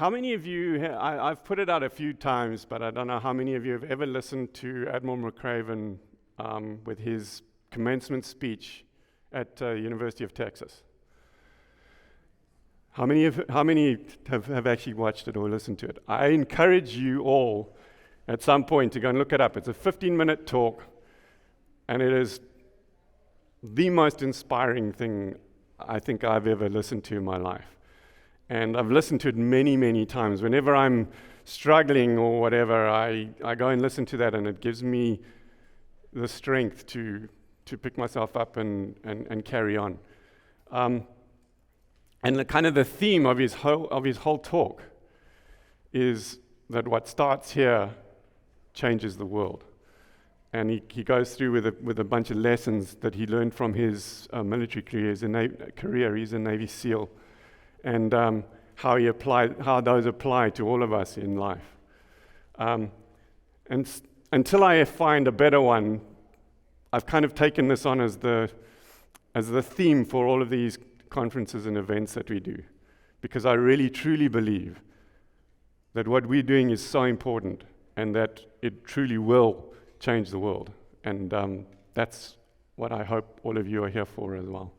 How many of you, I've put it out a few times, but I don't know how many of you have ever listened to Admiral McRaven with his commencement speech at University of Texas? How many have actually watched it or listened to it? I encourage you all at some point to go and look it up. It's a 15-minute talk, and it is the most inspiring thing I think I've ever listened to in my life. And I've listened to it many, many times. Whenever I'm struggling or whatever, I go and listen to that, and it gives me the strength to pick myself up and carry on. And the theme of his whole talk is that what starts here changes the world. And he goes through with a bunch of lessons that he learned from his military career. He's a Navy SEAL, and how those apply to all of us in life. And until I find a better one, I've kind of taken this on as the theme for all of these conferences and events that we do, because I really truly believe that what we're doing is so important, and that it truly will change the world. And that's what I hope all of you are here for as well.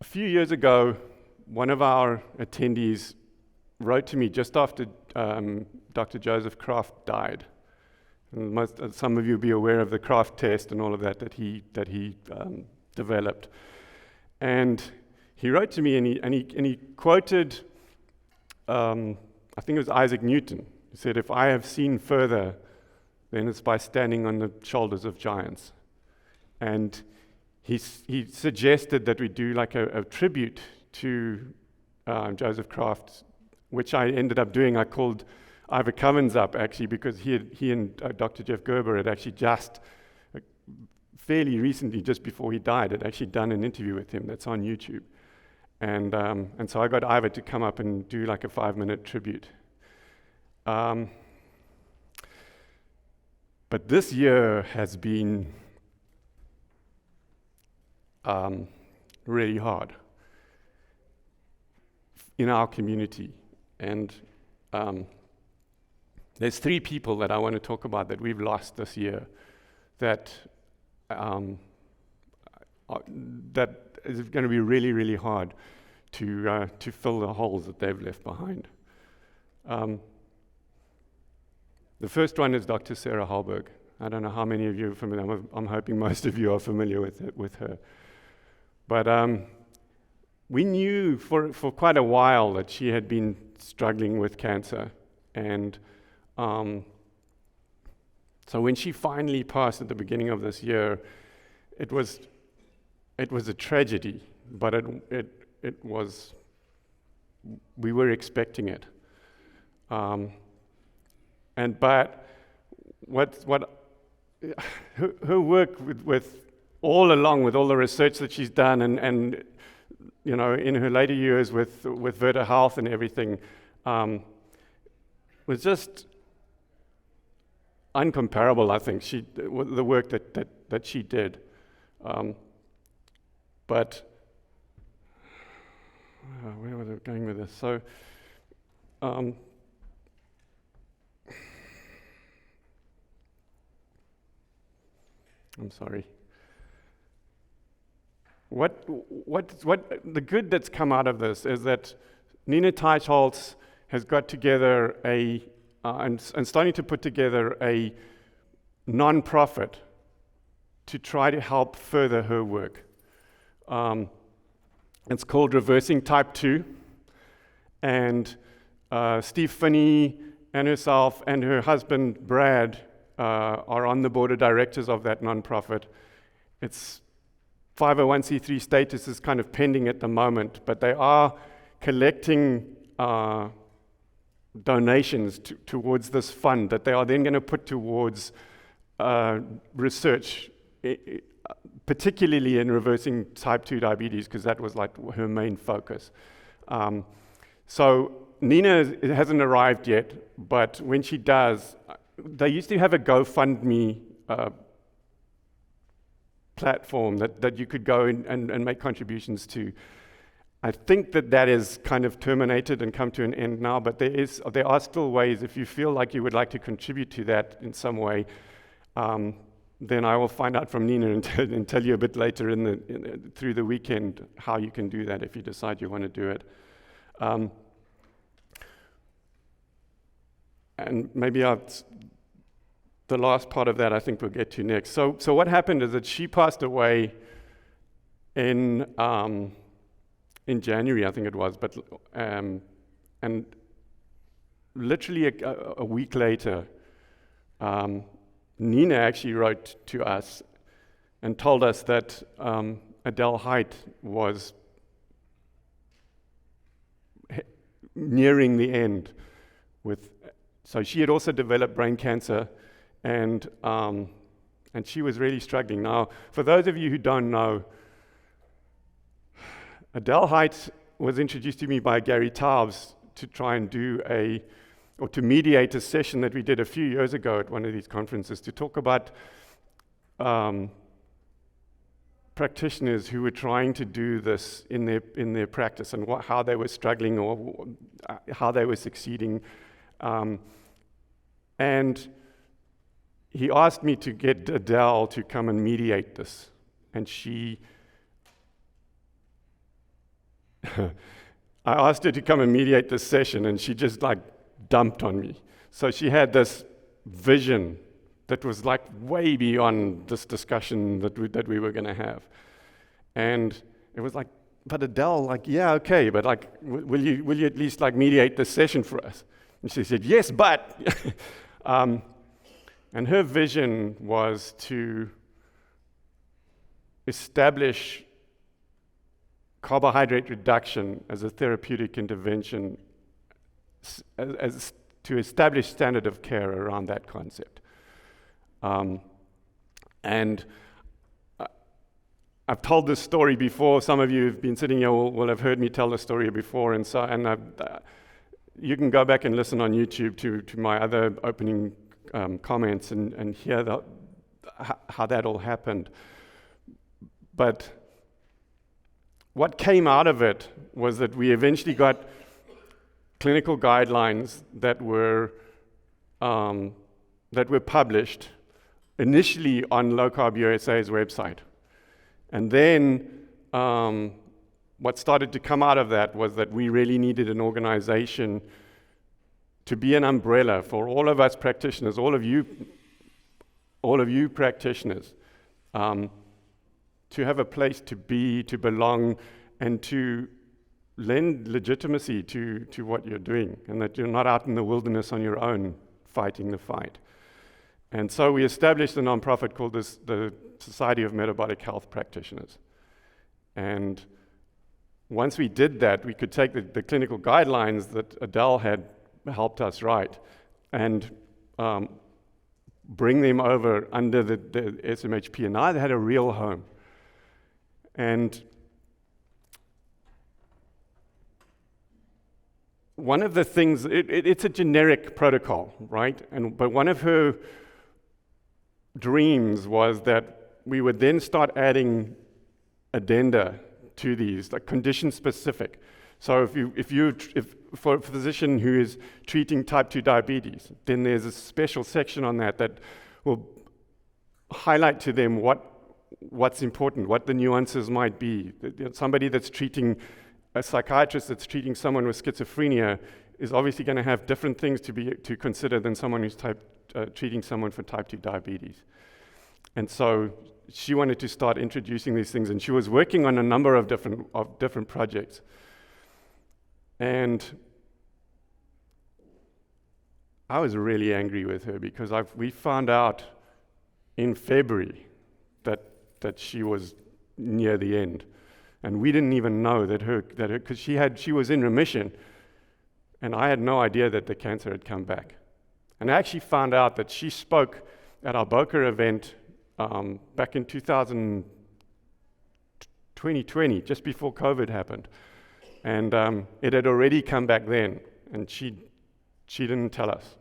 A few years ago, one of our attendees wrote to me just after Dr. Joseph Kraft died. And some of you will be aware of the Kraft test and all of that he developed. And he wrote to me, and he quoted, I think it was Isaac Newton. He said, "If I have seen further, then it's by standing on the shoulders of giants." And he suggested that we do like a tribute to Joseph Kraft, which I ended up doing. I called Ivor Covens up, actually, because he and Dr. Jeff Gerber had actually just fairly recently, just before he died, had actually done an interview with him that's on YouTube. And so I got Ivor to come up and do like a 5-minute tribute. But this year has been really hard in our community. And there's 3 people that I want to talk about that we've lost this year that is going to be really, really hard to fill the holes that they've left behind. The first one is Dr. Sarah Halberg. I don't know how many of you are familiar. I'm hoping most of you are familiar with her. But we knew for quite a while that she had been struggling with cancer. And so when she finally passed at the beginning of this year, it was a tragedy, but it was, we were expecting it. But her work with all along, with all the research that she's done, and you know, in her later years with Verta Health and everything, was just uncomparable. I think the work that she did. But where was I going with this? So, I'm sorry. What the good that's come out of this is that Nina Teicholz has got together and starting to put together a non-profit to try to help further her work. It's called Reversing Type 2, and Steve Finney and herself and her husband Brad are on the board of directors of that non-profit. Its 501c3 status is kind of pending at the moment, but they are collecting donations towards this fund that they are then going to put towards research, particularly in reversing type 2 diabetes, because that was like her main focus. So Nina hasn't arrived yet, but when she does, they used to have a GoFundMe platform that you could go and make contributions to. I think that is kind of terminated and come to an end now, but there are still ways. If you feel like you would like to contribute to that in some way, then I will find out from Nina and tell you a bit later through the weekend how you can do that if you decide you want to do it. And maybe the last part of that I think we'll get to next. So what happened is that she passed away in January, I think it was, but and literally a week later, Nina actually wrote to us and told us that Adele Height was nearing the end so she had also developed brain cancer, and she was really struggling. Now, for those of you who don't know, Adele Height was introduced to me by Gary Taubes to try and to mediate a session that we did a few years ago at one of these conferences to talk about practitioners who were trying to do this in their practice and how they were struggling or how they were succeeding. And he asked me to get Adele to come and mediate this. And I asked her to come and mediate this session, and she just dumped on me. So she had this vision that was way beyond this discussion that we were going to have. And it was but Adele, yeah, okay, but will you at least mediate this session for us? And she said, yes, but. And her vision was to establish carbohydrate reduction as a therapeutic intervention, as to establish standard of care around that concept. And I've told this story before. Some of you who've been sitting here will have heard me tell the story before, and you can go back and listen on YouTube to my other opening comments and hear how that all happened. But what came out of it was that we eventually got clinical guidelines that were published initially on LowCarbUSA's website. And then what started to come out of that was that we really needed an organization to be an umbrella for all of us practitioners, all of you practitioners, to have a place to be, to belong, and to lend legitimacy to what you're doing, and that you're not out in the wilderness on your own fighting the fight. And so we established a nonprofit called the Society of Metabolic Health Practitioners. And once we did that, we could take the clinical guidelines that Adele had helped us write and bring them over under the SMHP. And now they had a real home. And one of the things, it's a generic protocol, right? But one of her dreams was that we would then start adding addenda to these, condition specific. So if for a physician who is treating type 2 diabetes, then there's a special section on that will highlight to them what's important, what the nuances might be. Somebody that's treating, a psychiatrist that's treating someone with schizophrenia is obviously going to have different things to consider than someone who's treating someone for type 2 diabetes. And so she wanted to start introducing these things, and she was working on a number of different projects. And I was really angry with her because we found out in February that she was near the end, and we didn't even know that because she was in remission, and I had no idea that the cancer had come back. And I actually found out that she spoke at our Boca event back in 2020, just before COVID happened. And it had already come back then, and she didn't tell us.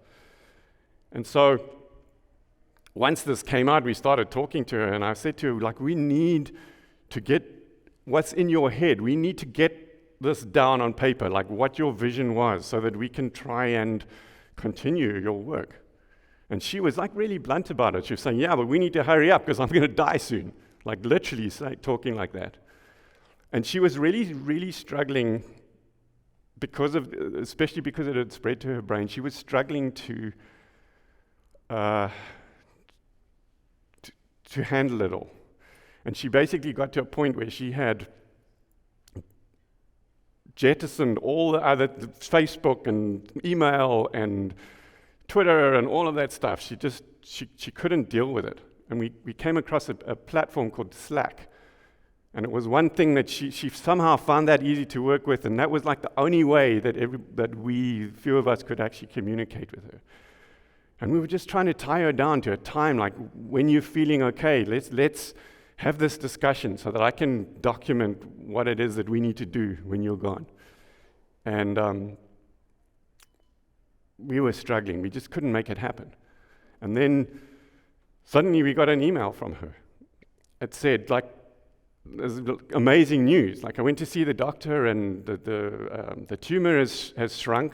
And so once this came out, we started talking to her, and I said to her, like, we need to get what's in your head. We need to get this down on paper, like what your vision was, so that we can try and continue your work. And she was like really blunt about it. She was saying, yeah, but we need to hurry up because I'm going to die soon. Like literally talking like that. And she was really, really struggling especially because it had spread to her brain. She was struggling to handle it all. And she basically got to a point where she had jettisoned all the other Facebook and email and Twitter and all of that stuff. She couldn't deal with it. And we came across a platform called Slack. And it was one thing that she somehow found that easy to work with, and that was like the only way that few of us could actually communicate with her. And we were just trying to tie her down to a time, like when you're feeling okay, let's have this discussion so that I can document what it is that we need to do when you're gone. And we were struggling. We just couldn't make it happen. And then suddenly we got an email from her. It said, like, there's amazing news. Like, I went to see the doctor, and the tumor has shrunk,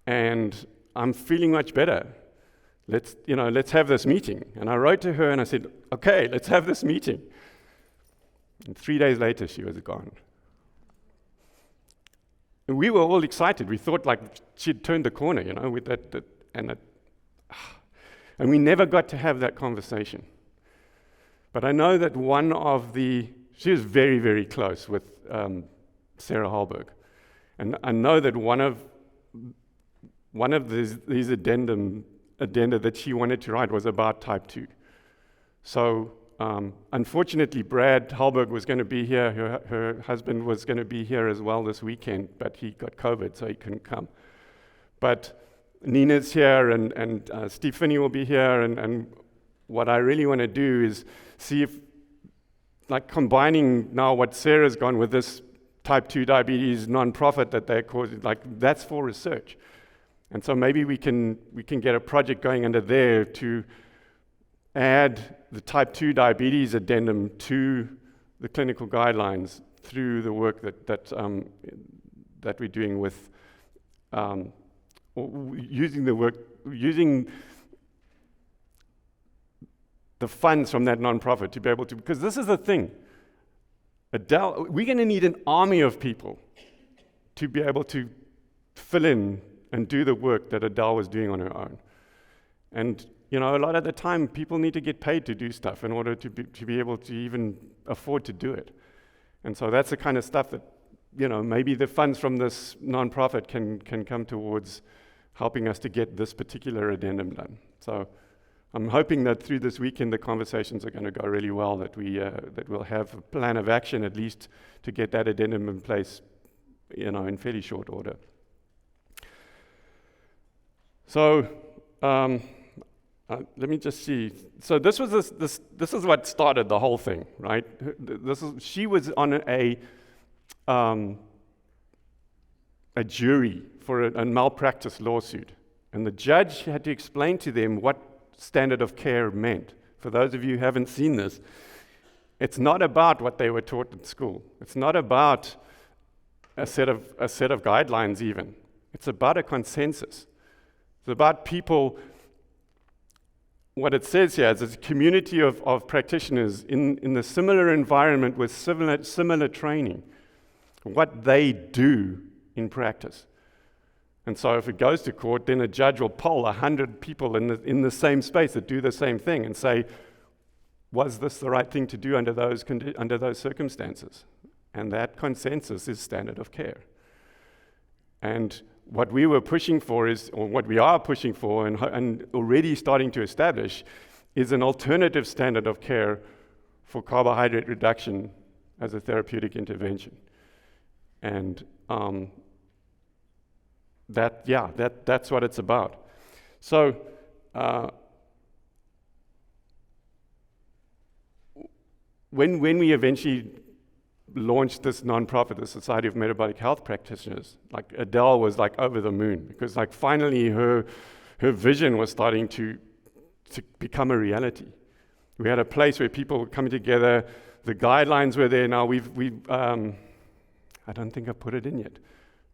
and I'm feeling much better. Let's have this meeting. And I wrote to her and I said, okay, let's have this meeting. And 3 days later, she was gone. And we were all excited. We thought like she'd turned the corner, with that and we never got to have that conversation. But I know that she was very, very close with Sarah Halberg. And I know that one of these addenda that she wanted to write was about type 2. So unfortunately, Brad Halberg was going to be here. Her husband was going to be here as well this weekend, but he got COVID, so he couldn't come. But Nina's here, and Stephanie will be here, and what I really want to do is see if, like, combining now what Sarah's gone with this type 2 diabetes nonprofit that they're causing, like, that's for research. And so maybe we can get a project going under there to add the type 2 diabetes addendum to the clinical guidelines through the work that we're doing with using the funds from that nonprofit to be able to, because this is the thing. Adele, we're going to need an army of people to be able to fill in and do the work that Adele was doing on her own. And a lot of the time, people need to get paid to do stuff in order to be able to even afford to do it. And so that's the kind of stuff that, maybe the funds from this nonprofit can come towards helping us to get this particular addendum done. So I'm hoping that through this weekend, the conversations are going to go really well, that we'll have a plan of action at least to get that addendum in place, in fairly short order. So let me just see. So this is what started the whole thing, right? She was on a jury for a malpractice lawsuit, and the judge had to explain to them what standard of care meant. For those of you who haven't seen this, it's not about what they were taught at school. It's not about a set of guidelines even. It's about a consensus. It's about people. What it says here is it's a community of practitioners in a similar environment with similar training, what they do in practice. And so if it goes to court, then a judge will poll 100 people in the same space that do the same thing and say, was this the right thing to do under those circumstances? And that consensus is standard of care. And what we were pushing for what we are pushing for and already starting to establish is an alternative standard of care for carbohydrate reduction as a therapeutic intervention. And that's what it's about. So when we eventually launched this nonprofit, the Society of Metabolic Health Practitioners, like Adele was like over the moon, because like finally her vision was starting to to become a reality. We had a place where people were coming together. The guidelines were there. Now I don't think I put it in yet,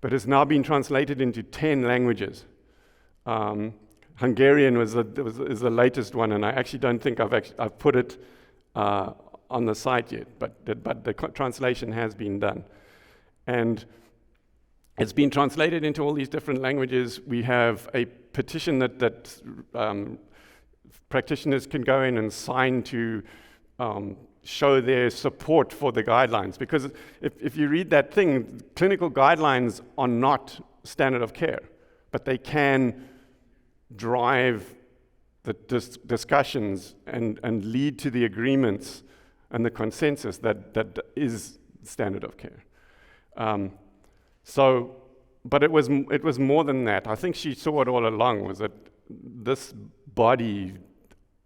but it's now been translated into 10 languages. Hungarian is the latest one, and I actually don't think I've put it on the site yet, but the translation has been done. And it's been translated into all these different languages. We have a petition that practitioners can go in and sign to show their support for the guidelines. Because if you read that thing, clinical guidelines are not standard of care, but they can drive the discussions and lead to the agreements and the consensus that is standard of care. But it was more than that. I think she saw it all along, was that this body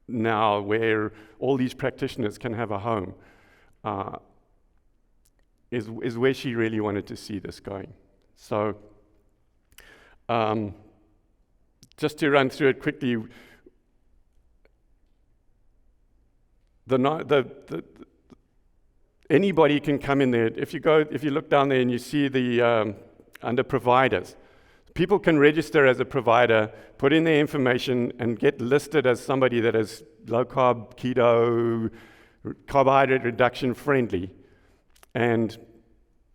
now where all these practitioners can have a home is where she really wanted to see this going. So just to run through it quickly, anybody can come in there. If you look down there and you see the under providers, people can register as a provider, put in their information, and get listed as somebody that is low carb, keto, carbohydrate reduction friendly, and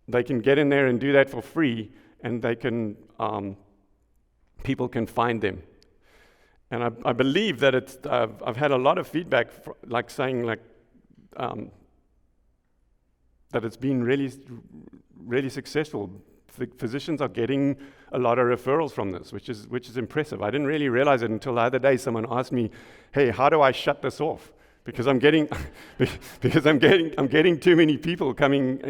they can get in there and do that for free, and they can people can find them. And I believe that it's. I've had a lot of feedback, saying that it's been really, really successful. Physicians are getting a lot of referrals from this, which is impressive. I didn't really realize it until the other day. Someone asked me, "Hey, how do I shut this off? Because I'm getting too many people coming,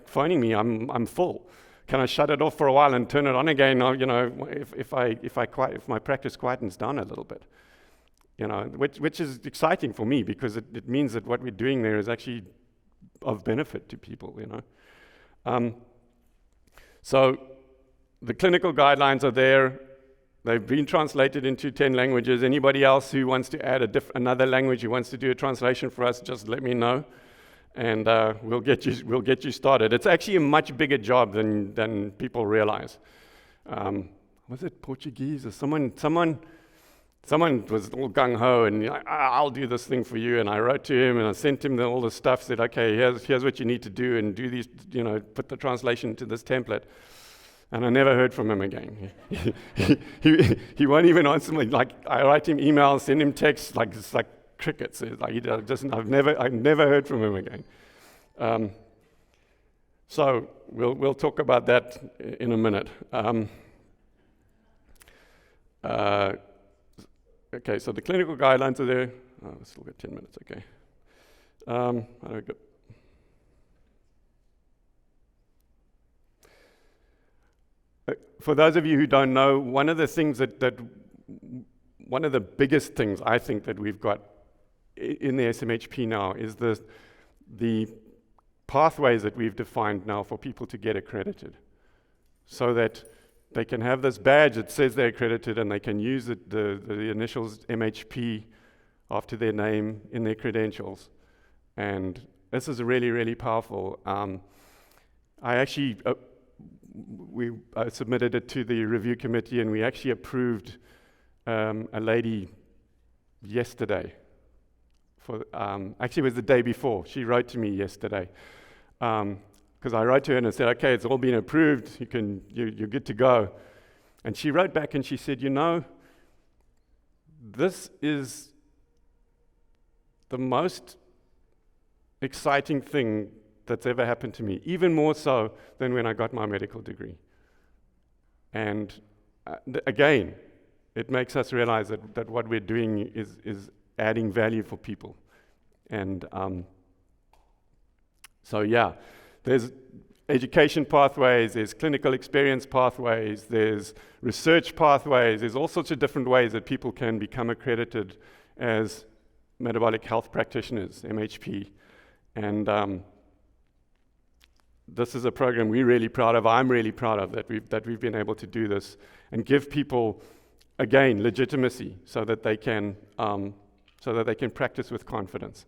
phoning me. I'm full. Can I shut it off for a while and turn it on again? If my practice quietens down a little bit, which is exciting for me because it means that what we're doing there is actually of benefit to people, So the clinical guidelines are there. They've been translated into 10 languages. Anybody else who wants to add another language, who wants to do a translation for us, just let me know, and we'll get you started. It's actually a much bigger job than people realize. Was it Portuguese or someone was all gung-ho and I'll do this thing for you, and I wrote to him and I sent him all the stuff, said, okay, here's what you need to do, and do these, put the translation to this template. And I never heard from him again. He won't even answer me. I write him emails, send him texts, it's like crickets. I've never heard from him again. So we'll talk about that in a minute. Okay, so the clinical guidelines are there. Oh, we've still got 10 minutes, okay. How do we go? For those of you who don't know, one of the biggest things I think that we've got in the SMHP now is the pathways that we've defined now for people to get accredited, so that they can have this badge that says they're accredited, and they can use the initials MHP after their name in their credentials. And this is really, really powerful. I submitted it to the review committee, and we actually approved a lady yesterday. Actually, it was the day before. She wrote to me yesterday. Because I wrote to her and I said, okay, it's all been approved, you're good to go. And she wrote back and she said, this is the most exciting thing that's ever happened to me, even more so than when I got my medical degree. And again, it makes us realize that what we're doing is adding value for people. And there's education pathways, there's clinical experience pathways, there's research pathways, there's all sorts of different ways that people can become accredited as metabolic health practitioners, MHP. And this is a program we're really proud of, I'm really proud of, that we've been able to do this and give people again, legitimacy, so that they can practice with confidence.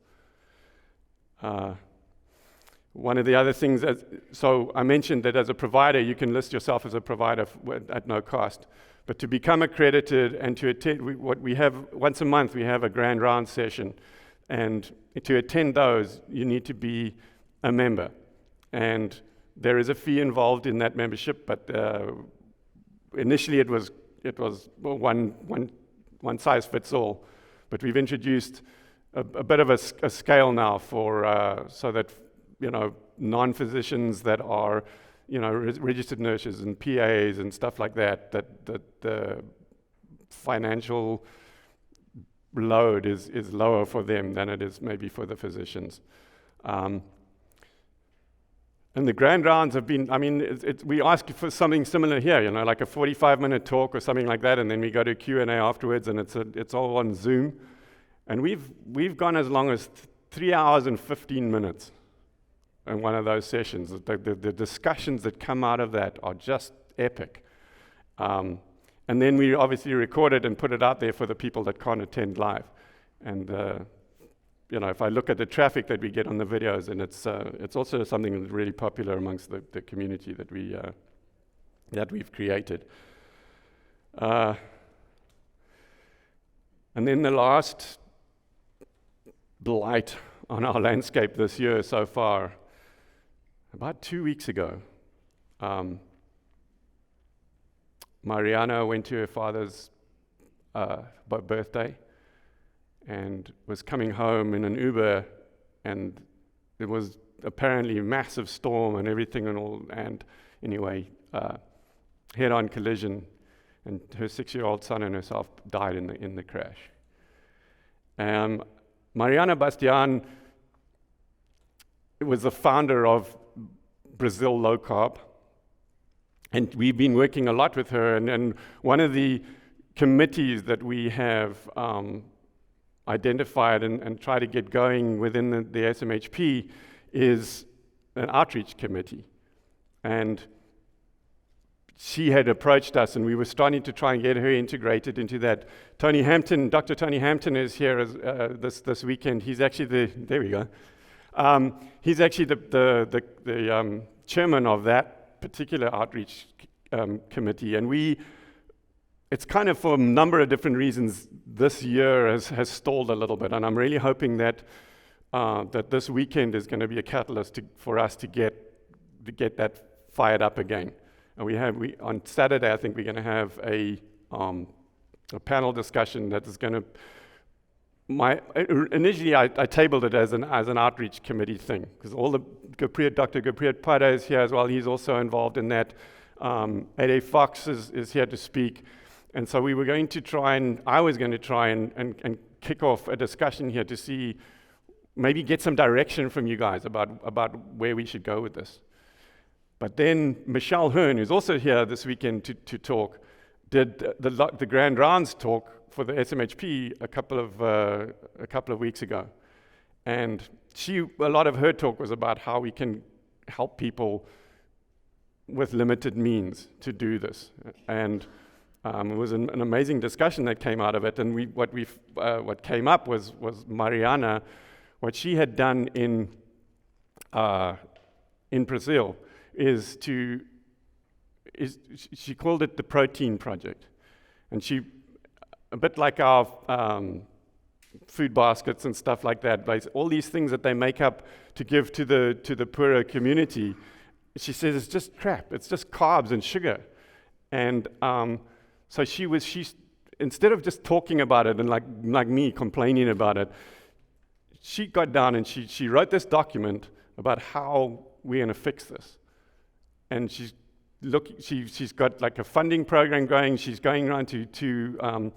One of the other things, so I mentioned that as a provider, you can list yourself as a provider at no cost. But to become accredited and to attend, what we have once a month, we have a grand round session. And to attend those, you need to be a member. And there is a fee involved in that membership, but initially it was one size fits all. But we've introduced a bit of a scale now for so that non-physicians that are registered nurses and PAs and stuff like that the financial load is lower for them than it is maybe for the physicians. And the grand rounds have been, we ask for something similar here, like a 45-minute talk or something like that, and then we go to Q&A afterwards, and it's all on Zoom. And we've gone as long as 3 hours and 15 minutes in one of those sessions. The discussions that come out of that are just epic. And then we obviously record it and put it out there for the people that can't attend live. And if I look at the traffic that we get on the videos, and it's also something that's really popular amongst the community that we've created. And then the last blight on our landscape this year so far, about 2 weeks ago, Mariana went to her father's birthday and was coming home in an Uber, and there was apparently a massive storm and everything and anyway, head-on collision, and her 6-year-old son and herself died in the crash. Mariana Bastian was the founder of Brazil Low Carb, and we've been working a lot with her, and one of the committees that we have identified and try to get going within the SMHP is an outreach committee. And she had approached us, and we were starting to try and get her integrated into that. Dr. Tony Hampton is here this weekend. He's actually there we go. He's actually the chairman of that particular outreach committee, and it's kind of for a number of different reasons this year has stalled a little bit, and I'm really hoping that this weekend is going to be a catalyst for us to get that fired up again. And on Saturday, I think we're going to have a panel discussion that is going to. Initially, I tabled it as an outreach committee thing, because all Dr. Gurpreet Pada is here as well. He's also involved in that. A.D. Fox is here to speak. And so I was going to try and kick off a discussion here to see, maybe get some direction from you guys about where we should go with this. But then Michelle Hearn, who's also here this weekend to talk, did the Grand Rounds talk for the SMHP a couple of weeks ago. And a lot of her talk was about how we can help people with limited means to do this. And it was an amazing discussion that came out of it. And what came up was Mariana, what she had done in Brazil she called it the Protein Project. And she, a bit like our food baskets and stuff like that, all these things that they make up to give to the poorer community, she says it's just crap. It's just carbs and sugar. And so she's instead of just talking about it and like me complaining about it, she got down and she wrote this document about how we're going to fix this. And she's got like a funding program going. She's going around to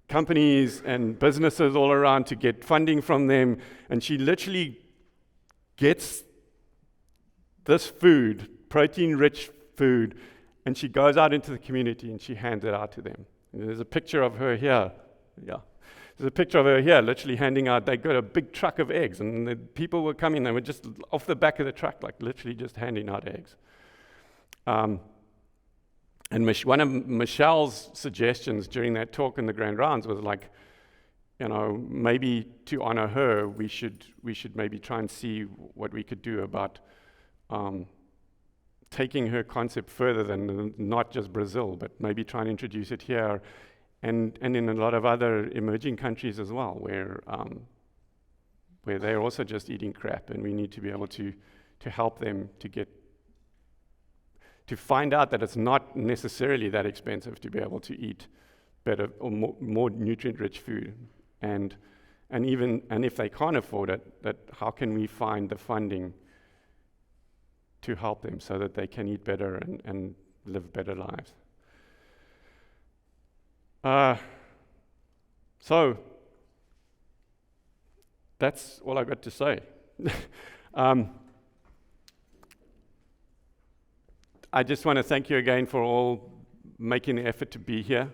companies and businesses all around to get funding from them. And she literally gets this food, protein-rich food, and she goes out into the community and she hands it out to them. And there's a picture of her here. Yeah. There's a picture of her here, literally handing out. They got a big truck of eggs, and the people were coming. They were just off the back of the truck, like literally just handing out eggs. And And one of Michelle's suggestions during that talk in the Grand Rounds was like, maybe to honor her, we should maybe try and see what we could do about taking her concept further than not just Brazil, but maybe try and introduce it here and in a lot of other emerging countries as well, where they're also just eating crap, and we need to be able to help them to find out that it's not necessarily that expensive to be able to eat better or more nutrient-rich food. And if they can't afford it, that how can we find the funding to help them so that they can eat better and live better lives? So that's all I got to say. I just want to thank you again for all making the effort to be here,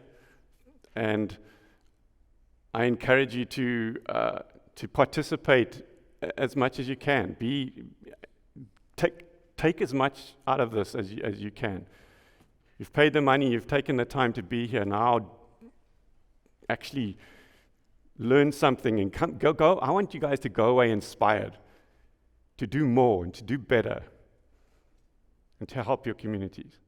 and I encourage you to participate as much as you can. Take as much out of this as you can. You've paid the money, you've taken the time to be here. Now, actually learn something and go. I want you guys to go away inspired to do more and to do better and to help your communities.